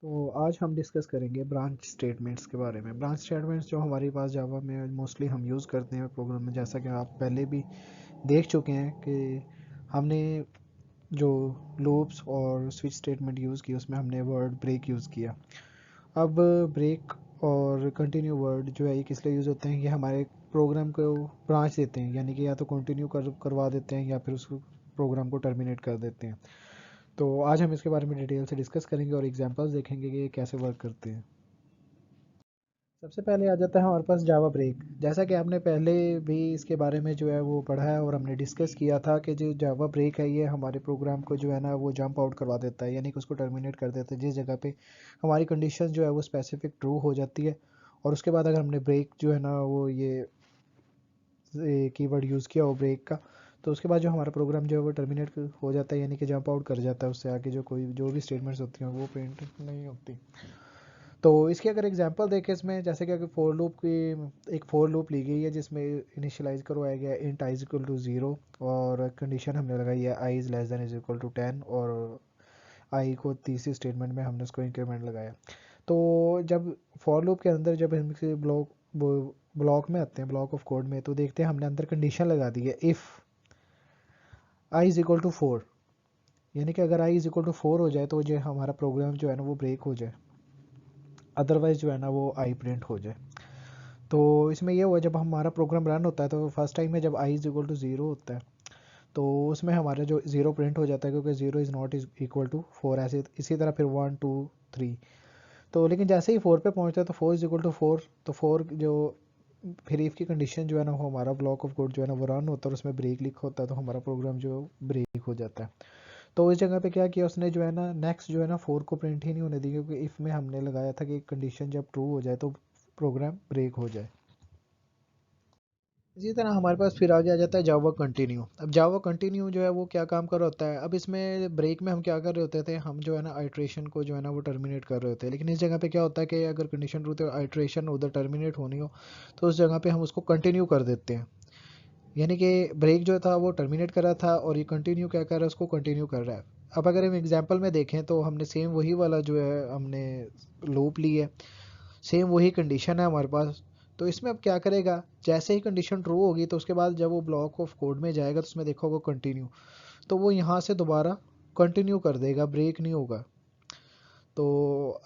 तो आज हम डिस्कस करेंगे ब्रांच स्टेटमेंट्स के बारे में। ब्रांच स्टेटमेंट्स जो हमारे पास जावा में मोस्टली हम यूज़ करते हैं प्रोग्राम में, जैसा कि आप पहले भी देख चुके हैं कि हमने जो लूप्स और स्विच स्टेटमेंट यूज़ की उसमें हमने वर्ड ब्रेक यूज़ किया। अब ब्रेक और कंटिन्यू वर्ड जो है ये किस लिए यूज़ होते हैं, ये हमारे प्रोग्राम को ब्रांच देते हैं, यानी कि या तो कंटिन्यू करवा देते हैं या फिर उस प्रोग्राम को टर्मिनेट कर देते हैं। तो आज हम इसके बारे में डिटेल से डिस्कस करेंगे और एग्जांपल्स देखेंगे कि ये कैसे वर्क करते हैं। सबसे पहले आ जाता है हमारे पास जावा ब्रेक। जैसा कि आपने पहले भी इसके बारे में जो है वो पढ़ा है और हमने डिस्कस किया था कि जो जावा ब्रेक है ये हमारे प्रोग्राम को जो है ना वो जंप आउट करवा देता है, यानी कि उसको टर्मिनेट कर देता है जिस जगह पे हमारी कंडीशन जो है वो स्पेसिफिक ट्रू हो जाती है। और उसके बाद अगर हमने ब्रेक जो है ना वो ये कीवर्ड यूज़ किया हो ब्रेक का, तो उसके बाद जो हमारा प्रोग्राम जो है वो टर्मिनेट हो जाता है, यानी कि जंप आउट कर जाता है। उससे आगे जो भी स्टेटमेंट्स होती हैं वो प्रिंट नहीं होती। तो इसकी अगर एग्जांपल देखें इसमें, जैसे कि अगर फोर लूप की एक फोर लूप ली गई है जिसमें इनिशियलाइज करवाया गया int I is equal to 0 और कंडीशन हमने लगाई है I is less than is equal to 10 और आई को तीसरी स्टेटमेंट में हमने उसको इंक्रीमेंट लगाया। तो जब फॉर लूप के अंदर जब हम किसी ब्लॉक में आते हैं, ब्लॉक ऑफ कोड में, तो देखते हैं हमने अंदर कंडीशन लगा दी है if I is equal to 4, यानी कि अगर आई इज इक्वल टू 4 हो जाए तो जो हमारा प्रोग्राम जो है ना वो ब्रेक हो जाए, अदरवाइज जो है ना वो आई प्रिंट हो जाए। तो इसमें ये हुआ जब हमारा प्रोग्राम रन होता है तो फर्स्ट टाइम में जब आई इज इक्वल टू 0 होता है तो उसमें हमारा जो 0 प्रिंट हो जाता है, क्योंकि 0 is not is equal to 4। ऐसे इसी तरह फिर 1 2 3। तो लेकिन जैसे ही 4 पे पहुंचता है तो 4 इज इक्वल टू 4, तो 4 जो फिर इफ की कंडीशन जो है ना वो हमारा ब्लॉक ऑफ कोड जो है ना वो रन होता है और उसमें ब्रेक लिखा होता है, तो हमारा प्रोग्राम जो ब्रेक हो जाता है। तो इस जगह पे क्या किया उसने जो है ना नेक्स्ट जो है ना 4 को प्रिंट ही नहीं होने दी, क्योंकि इफ में हमने लगाया था कि कंडीशन जब ट्रू हो जाए तो प्रोग्राम ब्रेक हो जाए। इसी तरह हमारे पास फिर आगे आ जाता है जावा कंटिन्यू। अब जावा कंटिन्यू जो है वो क्या काम कर रहा होता है, अब इसमें ब्रेक में हम क्या कर रहे होते थे, हम जो है ना आइट्रेशन को जो है ना वो टर्मिनेट कर रहे होते हैं। लेकिन इस जगह पे क्या होता है कि अगर कंडीशन ट्रू तो आइट्रेशन उधर टर्मिनेट होनी हो तो उस जगह पे हम उसको कंटिन्यू कर देते हैं, यानी कि ब्रेक जो था वो टर्मिनेट कर रहा था और ये कंटिन्यू क्या कर रहा है, उसको कंटिन्यू कर रहा है। अब अगर हम एग्जाम्पल में देखें तो हमने सेम वही वाला जो है हमने लूप ली है, सेम वही कंडीशन है हमारे पास। तो इसमें अब क्या करेगा, जैसे ही कंडीशन ट्रू होगी तो उसके बाद जब वो ब्लॉक ऑफ कोड में जाएगा तो उसमें देखा होगा कंटिन्यू, तो वो यहाँ से दोबारा कंटिन्यू कर देगा, ब्रेक नहीं होगा। तो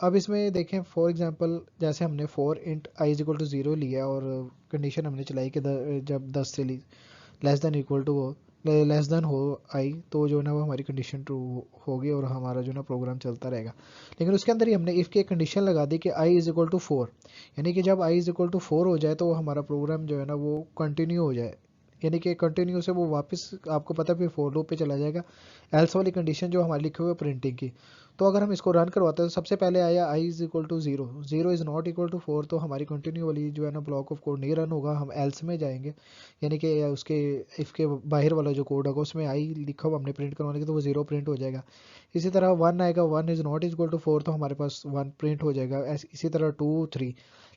अब इसमें देखें फॉर एग्जांपल जैसे हमने for int I is equal to 0 लिया और कंडीशन हमने चलाई कि जब 10 से लेस देन इक्वल टू हो, लेस देन हो आई, तो जो है ना वो हमारी कंडीशन ट्रू होगी और हमारा जो ना प्रोग्राम चलता रहेगा। लेकिन उसके अंदर ही हमने इफ़ की एक कंडीशन लगा दी कि आई इज़ इक्वल टू 4, यानी कि जब आई इज़ इक्वल टू 4 हो जाए तो हमारा प्रोग्राम जो है ना वो कंटिन्यू हो जाए, यानी कि कंटिन्यू से वो वापस आपको पता है फिर फोर लूप पे चला जाएगा। एल्स वाली कंडीशन जो हमारी लिखी हुई है प्रिंटिंग की, तो अगर हम इसको रन करवाते हैं तो सबसे पहले आया I is equal to 0, 0 is not equal to 4, तो हमारी कंटिन्यू वाली जो है ना ब्लॉक ऑफ कोड नहीं रन होगा, हम एल्स में जाएंगे, यानी कि उसके इफ़ के बाहर वाला जो कोड होगा उसमें आई लिखा हुआ हमने प्रिंट करवाने के तो वो 0 प्रिंट हो जाएगा। इसी तरह 1 आएगा, 1 इज़ नॉट इक्वल टू 4, तो हमारे पास 1 प्रिंट हो जाएगा। इसी तरह 2 3।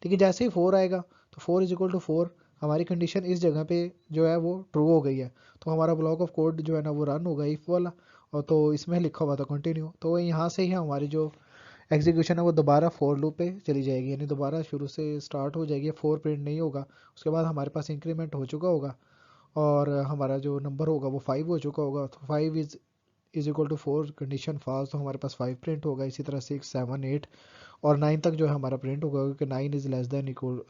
लेकिन जैसे ही 4 आएगा तो 4 इज इक्वल टू 4, हमारी कंडीशन इस जगह पे जो है वो ट्रू हो गई है, तो हमारा ब्लॉक ऑफ कोड जो है ना वो रन होगा इफ़ वाला, और तो इसमें लिखा हुआ था कंटिन्यू, तो यहाँ से ही हमारी जो एग्जीक्यूशन है वो दोबारा फोर लूप पे चली जाएगी, यानी दोबारा शुरू से स्टार्ट हो जाएगी। फोर प्रिंट नहीं होगा, उसके बाद हमारे पास इंक्रीमेंट हो चुका होगा और हमारा जो नंबर होगा वो 5 हो चुका होगा, तो 5 is equal to 4, condition false, तो हमारे पास 5 प्रिंट होगा। इसी तरह 6 7 8 और 9 तक जो है हमारा प्रिंट होगा, क्योंकि 9 is less than equal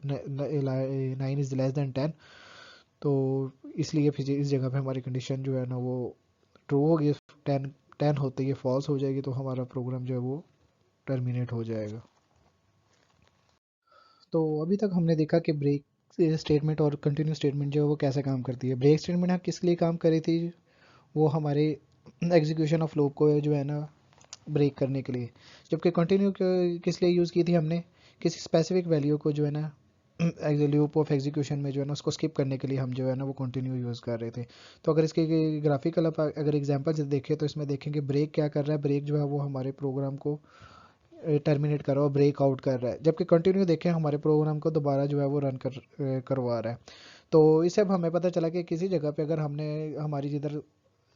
9 is less then 10, तो इसलिए फिर इस जगह पे हमारी कंडीशन जो है ना वो ट्रू होगी। 10 10 होते ही फॉल्स हो जाएगी, तो हमारा प्रोग्राम जो है वो टर्मिनेट हो जाएगा। तो अभी तक हमने देखा कि ब्रेक स्टेटमेंट और कंटिन्यू स्टेटमेंट जो है वो कैसे काम करती है। ब्रेक स्टेटमेंट हम किस लिए काम करी थी, वो हमारे एग्जीक्यूशन ऑफ लूप को जो है ना ब्रेक करने के लिए, जबकि कंटिन्यू किस लिए यूज़ की थी हमने, किसी स्पेसिफिक वैल्यू को जो है ना लूप ऑफ एग्जीक्यूशन में जो है ना उसको स्किप करने के लिए हम जो है ना वो कंटिन्यू यूज़ कर रहे थे। तो अगर इसके ग्राफिकल अगर एग्जांपल से देखें तो इसमें देखेंगे ब्रेक क्या कर रहा है, ब्रेक जो है वो हमारे प्रोग्राम को टर्मिनेट कर रहा है, ब्रेक आउट कर रहा है, जबकि कंटिन्यू देखें हमारे प्रोग्राम को दोबारा जो है वो रन करवा रहा है। तो इससे अब हमें पता चला कि किसी जगह पे अगर हमने हमारी जिधर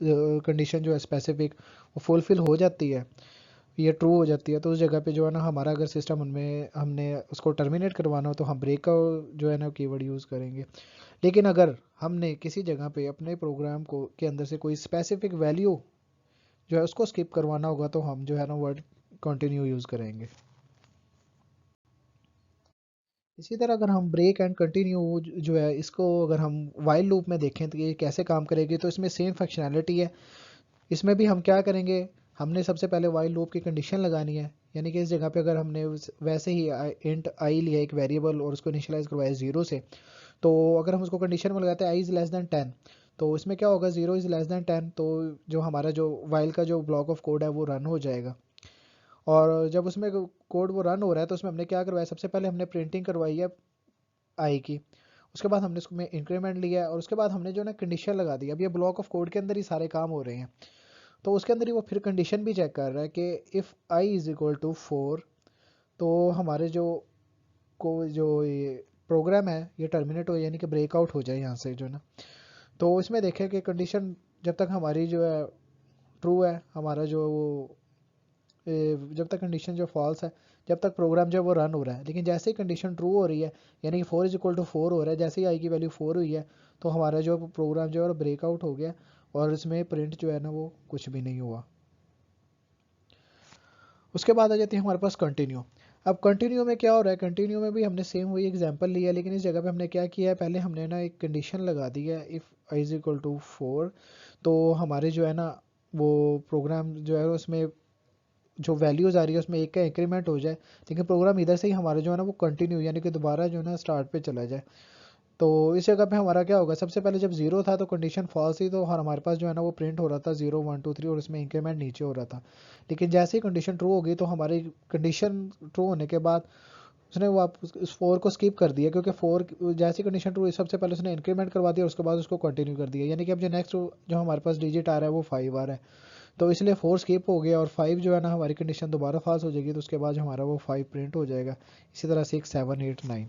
कंडीशन जो है स्पेसिफिक वो फुलफिल हो जाती है, ये ट्रू हो जाती है, तो उस जगह पे जो है ना हमारा अगर सिस्टम उनमें हमने उसको टर्मिनेट करवाना हो तो हम ब्रेक का जो है ना कीवर्ड यूज़ करेंगे। लेकिन अगर हमने किसी जगह पे अपने प्रोग्राम को के अंदर से कोई स्पेसिफिक वैल्यू जो है उसको स्किप करवाना होगा तो हम जो है ना वर्ड कंटिन्यू यूज़ करेंगे। इसी तरह अगर हम ब्रेक एंड कंटिन्यू जो है इसको अगर हम वाइल लूप में देखें तो ये कैसे काम करेगी, तो इसमें सेम फंक्शनैलिटी है। इसमें भी हम क्या करेंगे, हमने सबसे पहले वाइल लूप की कंडीशन लगानी है, यानी कि इस जगह पे अगर हमने वैसे ही इंट आई लिया एक वेरिएबल और उसको इनिशियलाइज करवाया 0 से, तो अगर हम उसको कंडीशन में लगाते हैं आई इज़ लेस दैन 10, तो इसमें क्या होगा 0 इज़ लेस दैन 10, तो जो हमारा जो वाइल का जो ब्लॉक ऑफ कोड है वो रन हो जाएगा। और जब उसमें कोड वो रन हो रहा है तो उसमें हमने क्या करवाया, सबसे पहले हमने प्रिंटिंग करवाई है आई की, उसके बाद हमने उसमें इंक्रीमेंट लिया है और उसके बाद हमने जो ना कंडीशन लगा दी। अब ये ब्लॉक ऑफ कोड के अंदर ही सारे काम हो रहे हैं, तो उसके अंदर ही वो फिर कंडीशन भी चेक कर रहा है कि if I is equal to 4, तो हमारे जो ये प्रोग्राम है ये टर्मिनेट हो, यानी कि ब्रेकआउट हो जाए यहाँ से जो ना। तो इसमें देखें कि कंडीशन जब तक हमारी जो है ट्रू है, हमारा जो वो जब तक कंडीशन जो फॉल्स है, जब तक प्रोग्राम जो है वो रन हो रहा है। लेकिन जैसे ही कंडीशन ट्रू हो रही है, यानी कि 4 इज इक्वल टू 4 हो रहा है, जैसे ही आई की वैल्यू 4 हुई है, तो हमारा जो प्रोग्राम जो है वो ब्रेकआउट हो गया और इसमें प्रिंट जो है ना वो कुछ भी नहीं हुआ। उसके बाद आ जाती है हमारे पास कंटिन्यू। अब कंटिन्यू में क्या हो रहा है, कंटिन्यू में भी हमने सेम वही एग्जांपल लिया है, लेकिन इस जगह पे हमने क्या किया है, पहले हमने ना एक कंडीशन लगा दी है if I is equal to 4, तो हमारे जो है ना वो प्रोग्राम जो है उसमें जो वैल्यूज़ आ रही है उसमें एक का इंक्रीमेंट हो जाए, लेकिन प्रोग्राम इधर से ही हमारा जो है ना वो कंटिन्यू यानी कि दोबारा जो है ना स्टार्ट पे चला जाए। तो इस जगह पे हमारा क्या होगा, सबसे पहले जब जीरो था तो कंडीशन फॉल्स थी, तो हमारे पास जो है ना वो प्रिंट हो रहा था 0 1 2 3 और उसमें इंक्रीमेंट नीचे हो रहा था। लेकिन जैसे ही कंडीशन ट्रू हो गई तो हमारी कंडीशन ट्रू होने के बाद उसने वो आप उस 4 को स्किप कर दिया, क्योंकि 4 जैसी कंडीशन ट्रू हुई सबसे पहले उसने इंक्रीमेंट करवा दिया और उसके बाद उसको कंटिन्यू कर दिया, यानी कि अब जो नेक्स्ट जो हमारे पास डिजिट आ रहा है वो 5 आ रहा है, तो इसलिए 4 स्किप हो गया और 5 जो है ना हमारी कंडीशन दोबारा फॉल्स हो जाएगी, तो उसके बाद जो हमारा वो 5 प्रिंट हो जाएगा। इसी तरह 6 7 8 9।